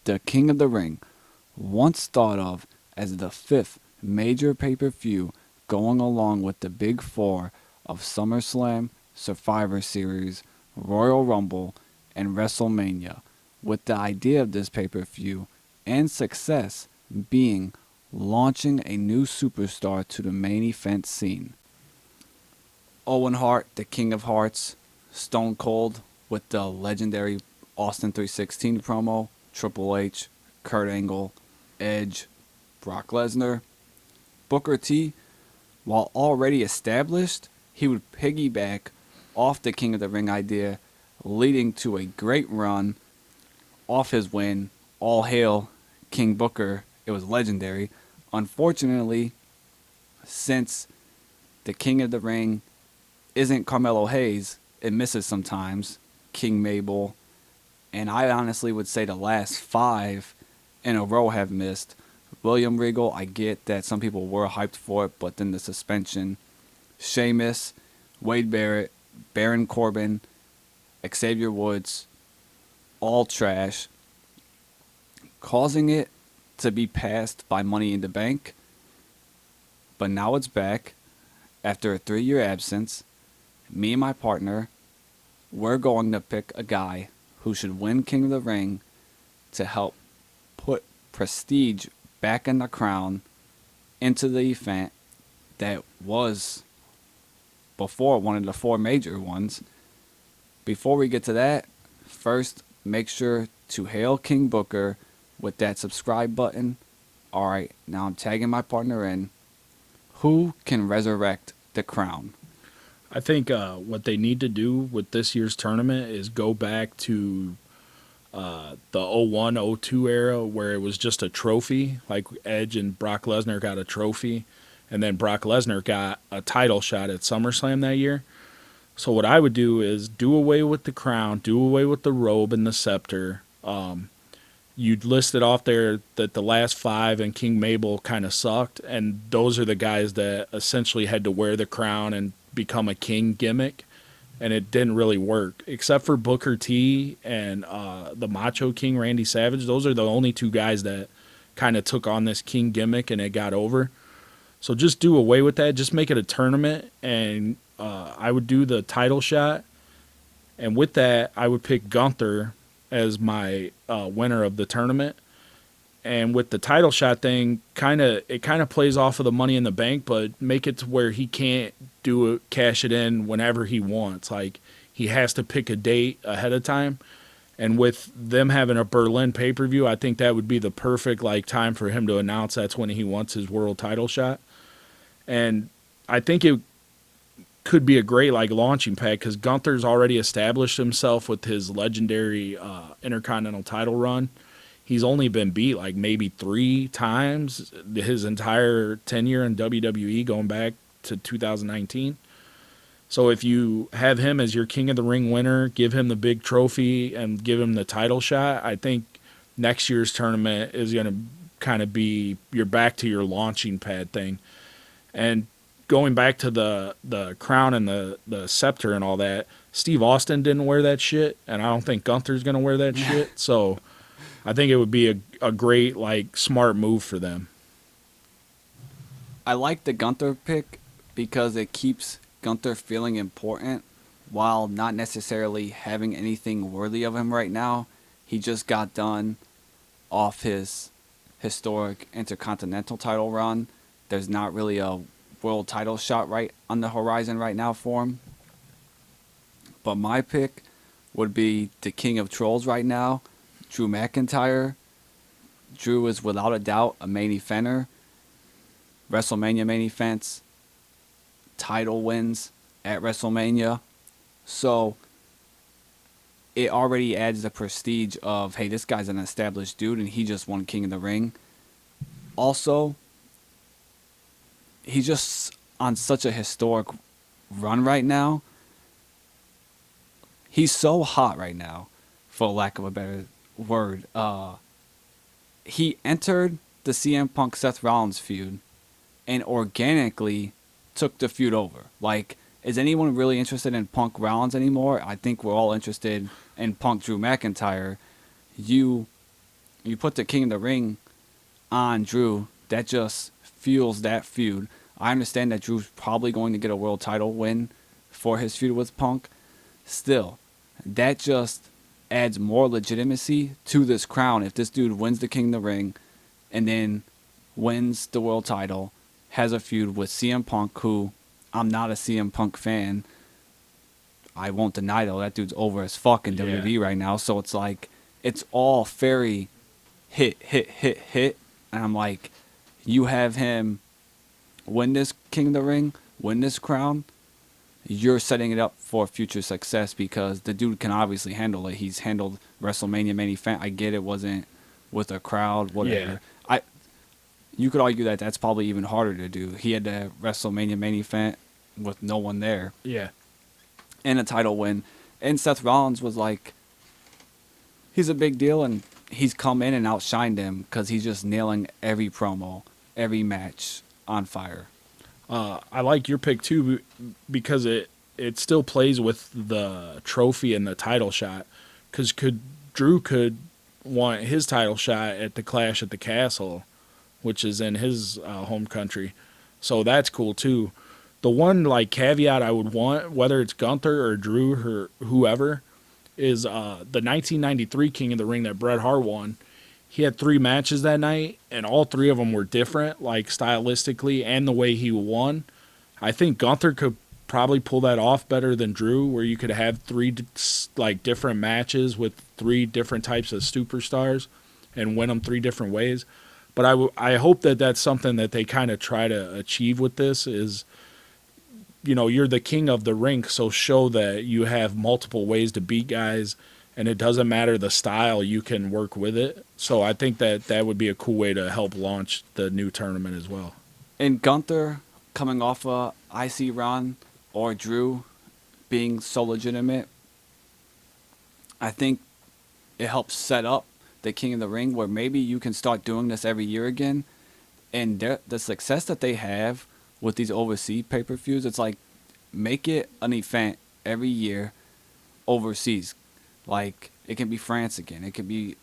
The King of the Ring, once thought of as the fifth major pay-per-view going along with the big four of SummerSlam, Survivor Series, Royal Rumble, and WrestleMania, with the idea of this pay-per-view and success being launching a new superstar to the main event scene. Owen Hart, the King of Hearts, Stone Cold with the legendary Austin 316 promo, Triple H, Kurt Angle, Edge, Brock Lesnar. Booker T, while already established, he would piggyback off the King of the Ring idea, leading to a great run off his win. All hail King Booker. It was legendary. Unfortunately, since the King of the Ring isn't Carmelo Hayes, it misses sometimes. King Mabel, and I honestly would say the last 5 in a row have missed. William Regal, I get that some people were hyped for it, but then the suspension. Sheamus, Wade Barrett, Baron Corbin, Xavier Woods, all trash, causing it to be passed by Money in the Bank. But now it's back after a 3-year absence. Me and my partner, we're going to pick a guy who should win King of the Ring to help put prestige back in the crown into the event that was before one of the 4 major ones. Before we get to that, first make sure to hail King Booker with that subscribe button. Alright, now I'm tagging my partner in. Who can resurrect the crown? I think what they need to do with this year's tournament is go back to the 01-02 era where it was just a trophy, like Edge and Brock Lesnar got a trophy, and then Brock Lesnar got a title shot at SummerSlam that year. So what I would do is do away with the crown, do away with the robe and the scepter. You'd listed off there that the last 5 and King Mabel kind of sucked, and those are the guys that essentially had to wear the crown and become a king gimmick, and it didn't really work except for Booker T and the Macho King Randy Savage. Those are the only 2 guys that kind of took on this king gimmick and it got over. So just do away with that, just make it a tournament, and I would do the title shot, and with that I would pick Gunther as my winner of the tournament. And with the title shot thing, it kind of plays off of the Money in the Bank, but make it to where he can't do it, cash it in whenever he wants. Like, he has to pick a date ahead of time. And with them having a Berlin pay-per-view, I think that would be the perfect time for him to announce that's when he wants his world title shot. And I think it could be a great launching pad because Gunther's already established himself with his legendary Intercontinental title run. He's only been beat maybe 3 times his entire tenure in WWE going back to 2019. So if you have him as your King of the Ring winner, give him the big trophy and give him the title shot, I think next year's tournament is going to kind of be you're back to your launching pad thing. And going back to the crown and the scepter and all that, Steve Austin didn't wear that shit, and I don't think Gunther's going to wear that shit. So I think it would be a great, smart move for them. I like the Gunther pick because it keeps Gunther feeling important while not necessarily having anything worthy of him right now. He just got done off his historic Intercontinental title run. There's not really a world title shot right on the horizon right now for him. But my pick would be the King of Trolls right now, Drew McIntyre. Drew is without a doubt a main eventer. WrestleMania main events, title wins at WrestleMania. So it already adds the prestige of, hey, this guy's an established dude and he just won King of the Ring. Also, he's just on such a historic run right now. He's so hot right now, for lack of a better word. He entered the CM Punk Seth Rollins feud and organically took the feud over. Is anyone really interested in Punk Rollins anymore? I think we're all interested in Punk Drew McIntyre. You you put the King of the Ring on Drew, that just fuels that feud. I understand that Drew's probably going to get a world title win for his feud with Punk. Still, that just adds more legitimacy to this crown if this dude wins the King of the Ring and then wins the world title, has a feud with CM Punk, who I'm not a CM Punk fan. I won't deny though that dude's over as fuck in WWE right now. So it's like it's all very hit. And I'm like, you have him win this King of the Ring, win this crown, you're setting it up for future success because the dude can obviously handle it. He's handled WrestleMania main event. I get it wasn't with a crowd, whatever. You could argue that that's probably even harder to do. He had the WrestleMania main event with no one there Yeah. and a title win. And Seth Rollins was like, he's a big deal, and he's come in and outshined him because he's just nailing every promo, every match on fire. I like your pick too because it still plays with the trophy and the title shot. Because Drew could want his title shot at the Clash at the Castle, which is in his home country, so that's cool too. The one like caveat I would want, whether it's Gunther or Drew or whoever, is the 1993 King of the Ring that Bret Hart won. He had 3 matches that night, and all 3 of them were different, like stylistically and the way he won. I think Gunther could probably pull that off better than Drew, where you could have 3 like different matches with 3 different types of superstars and win them 3 different ways. But I hope that that's something that they kind of try to achieve with this is, you know, you're the king of the ring, so show that you have multiple ways to beat guys, and it doesn't matter the style, you can work with it. So I think that that would be a cool way to help launch the new tournament as well. And Gunther coming off a IC run or Drew being so legitimate, I think it helps set up the King of the Ring where maybe you can start doing this every year again. And the success that they have with these overseas pay-per-views, it's like make it an event every year overseas. Like it can be France again. It could be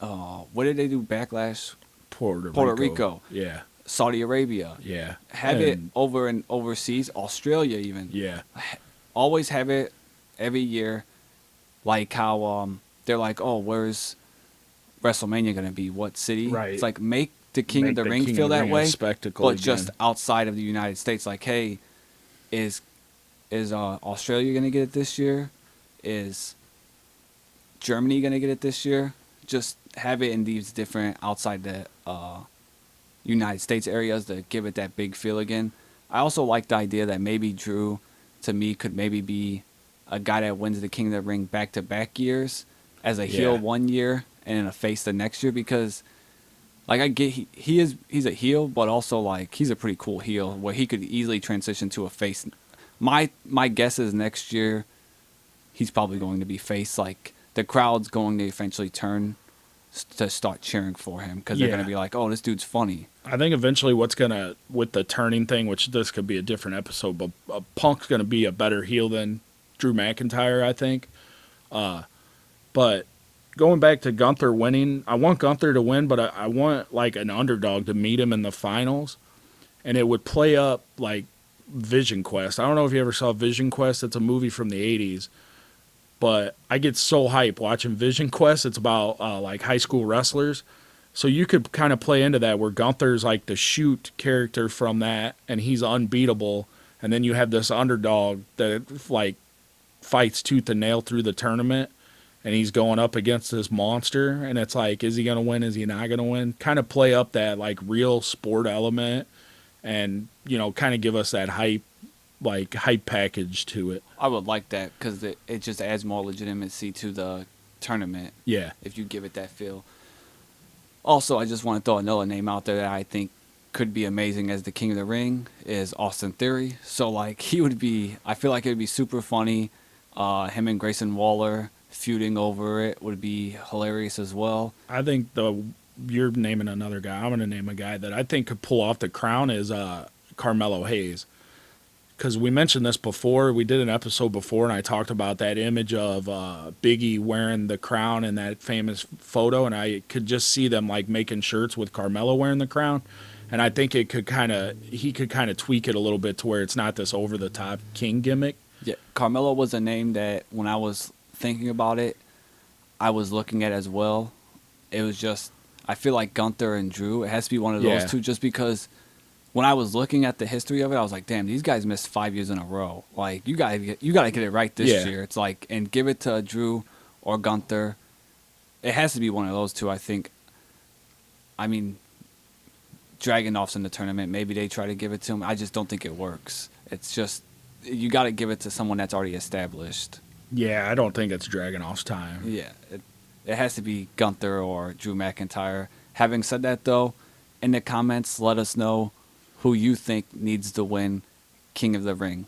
what did they do? Backlash, Puerto Rico, Yeah. Saudi Arabia. Yeah. Have it over and overseas, Australia even. Yeah. Always have it every year. Like how they're like, oh, where's WrestleMania gonna be? What city? Right. It's like make the King of the Ring King feel of the that Ring a way, spectacle but again. just outside of the United States. Like, hey, is Australia gonna get it this year? Is Germany gonna get it this year? Just have it in these different outside the United States areas to give it that big feel again. I also like the idea that maybe Drew, to me, could maybe be a guy that wins the King of the Ring back-to-back years as a heel one year and a face the next year because, like, I get he's a heel, but also like he's a pretty cool heel where he could easily transition to a face. My guess is next year he's probably going to be face. Like the crowd's going to eventually turn to start cheering for him because they're going to be like, oh, this dude's funny. I think eventually with the turning thing, which this could be a different episode, but Punk's going to be a better heel than Drew McIntyre, I think. But going back to Gunther winning, I want Gunther to win, but I want like an underdog to meet him in the finals, and it would play up like Vision Quest. I don't know if you ever saw Vision Quest. It's a movie from the 80s. But I get so hyped watching Vision Quest. It's about like high school wrestlers. So you could kind of play into that where Gunther's like the shoot character from that, and he's unbeatable. And then you have this underdog that like fights tooth and nail through the tournament, and he's going up against this monster. And it's like, is he going to win? Is he not going to win? Kind of play up that like real sport element and, you know, kind of give us that hype package to it. I would like that because it just adds more legitimacy to the tournament. Yeah. If you give it that feel. Also, I just want to throw another name out there that I think could be amazing as the King of the Ring is Austin Theory. So, like, I feel like it would be super funny. Him and Grayson Waller feuding over it would be hilarious as well. I think you're naming another guy. I'm going to name a guy that I think could pull off the crown is Carmelo Hayes. because we mentioned this before. We did an episode before, and I talked about that image of Biggie wearing the crown in that famous photo, and I could just see them like making shirts with Carmelo wearing the crown. And I think he could kind of tweak it a little bit to where it's not this over the top king gimmick. Yeah, Carmelo was a name that when I was thinking about it, I was looking at as well. It was just I feel like Gunther and Drew. It has to be one of those Yeah. two, just because when I was looking at the history of it, I was like, damn, these guys missed 5 years in a row. Like you got to get it right this Yeah. year. It's like and give it to Drew or Gunther. It has to be one of those two. I think. I mean, Dragonoff's in the tournament. Maybe they try to give it to him. I just don't think it works. It's just you got to give it to someone that's already established. Yeah, I don't think it's Dragonoff's time. Yeah, it has to be Gunther or Drew McIntyre. Having said that, though, in the comments, let us know who you think needs to win King of the Ring.